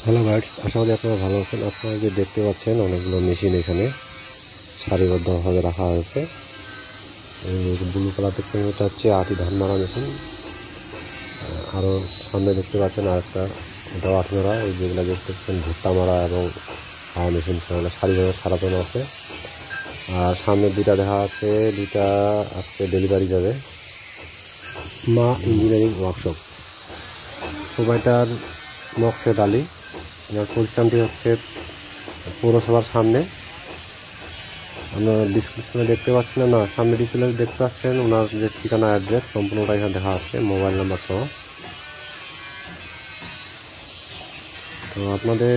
Hello guys, আশা করি আপনারা ভালো আছেন। আপনারা যে দেখতে পাচ্ছেন অনেকগুলো মেশিন এখানে সারিবদ্ধভাবে রাখা হয়েছে। ব্লু কালার দেখতে এটা হচ্ছে আটি ধান মারা মেশিন। আরও সামনে দেখতে পাচ্ছেন আরেকটা, এটাও আটি মারা। ওই যেগুলো দেখতে পাচ্ছেন ভুট্টা মারা এবং হাওয়া মেশিন সেগুলো সারিভাবে সারানো আছে। আর সামনে দুইটা দেখা যাচ্ছে, দুইটা আজকে ডেলিভারি যাবে। মা engineering workshop, provider Moksed Ali. এনার প্রতিষ্ঠানটি হচ্ছে পৌরসভার সামনে। আপনারা ডিসক্রিপশনে দেখতে পাচ্ছেন না, সামনে ডিসপ্লে দেখতে পাচ্ছেন ওনার যে ঠিকানা, অ্যাড্রেস সম্পূর্ণটা এখানে দেখা যাচ্ছে, মোবাইল নাম্বার সহ। তো আপনাদের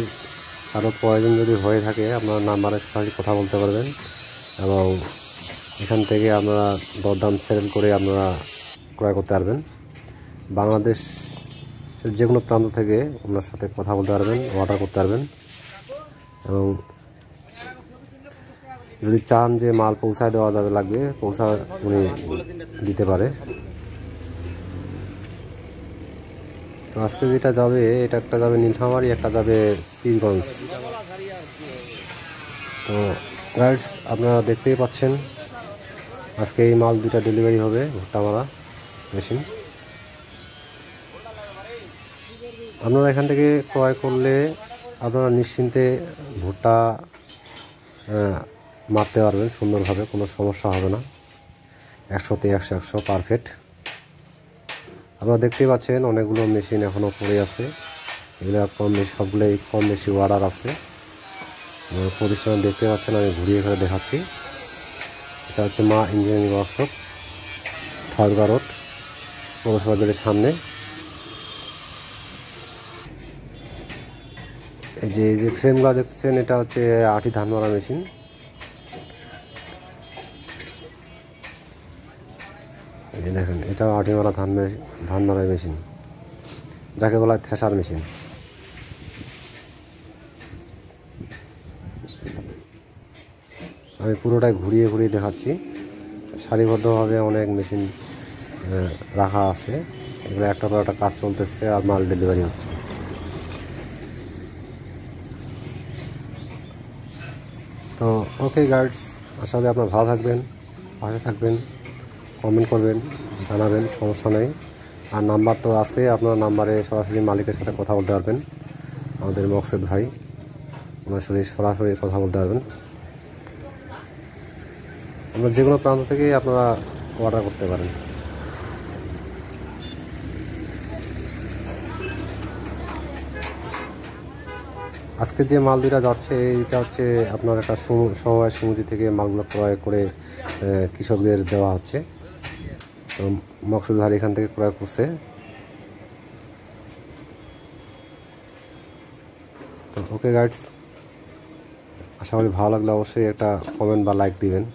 আরও প্রয়োজন যদি হয়ে থাকে আপনার নাম্বারে সরাসরি কথা বলতে পারবেন এবং এখান থেকে আপনারা দরদাম সেটেল করে আপনারা ক্রয় করতে পারবেন। বাংলাদেশ যে কোনো প্রান্ত থেকে ওনার সাথে কথা বলতে পারবেন, অর্ডার করতে পারবেন। এবং যদি চান যে মাল পৌঁছায় দেওয়া যাবে লাগবে, পৌঁছা উনি দিতে পারে। তো আজকে যেটা যাবে, এটা একটা যাবে নীলফামারী, একটা যাবে পীরগঞ্জ। তো গাইডস আপনারা দেখতেই পাচ্ছেন আজকে এই মাল দুটা ডেলিভারি হবে, ভুট্টা মারা মেশিন। আপনারা এখান থেকে ক্রয় করলে আপনারা নিশ্চিন্তে ভুট্টা মারতে পারবেন সুন্দরভাবে, কোনো সমস্যা হবে না। 100তে 100 পারফেক্ট। আপনারা দেখতেই পাচ্ছেন অনেকগুলো মেশিন এখনও পড়ে আছে। এগুলো কম বেশি, সবগুলোই কম বেশি অর্ডার আছে। প্রতিষ্ঠান দেখতে পাচ্ছেন, আমি ঘুরিয়ে ঘুরে দেখাচ্ছি। এটা হচ্ছে মা ইঞ্জিনিয়ারিং ওয়ার্কশপ, ঠাকুরগাঁ রোড, পৌরসভা গেটের সামনে। এই যে ফ্রেমগুলো দেখছেন, এটা হচ্ছে আটি ধান মারা মেশিন। এই যে দেখেন, এটাও আটি মারা ধান মারা মেশিন, যাকে বলা হয় থ্রেশার মেশিন। আমি পুরোটাই ঘুরিয়ে ঘুরিয়ে দেখাচ্ছি। সারিবদ্ধভাবে অনেক মেশিন রাখা আছে, এগুলো একটা পর একটা কাজ চলতেছে আর মাল ডেলিভারি হচ্ছে। তো ওকে গাইডস, আশা করি আপনারা ভালো থাকবেন, পাশে থাকবেন, কমেন্ট করবেন, জানাবেন, সমস্যা নেই। আর নাম্বার তো আছে, আপনার নাম্বারে সরাসরি মালিকের সাথে কথা বলতে পারবেন। আমাদের মকসেদ ভাই, ওনার সরাসরি কথা বলতে পারবেন। আপনার যে কোনো প্রান্ত থেকে আপনারা অর্ডার করতে পারেন। আজকে যে মাল দুটা যাচ্ছে, এটা হচ্ছে আপনার একটা সমবায় সমিতি থেকে মালগুলো ক্রয় করে কৃষকদের দেওয়া হচ্ছে। তো মকসুদ ভাই এখান থেকে ক্রয় করছে। তো ওকে গাইডস, আশা করি ভালো লাগলে অবশ্যই একটা কমেন্ট বা লাইক দিবেন।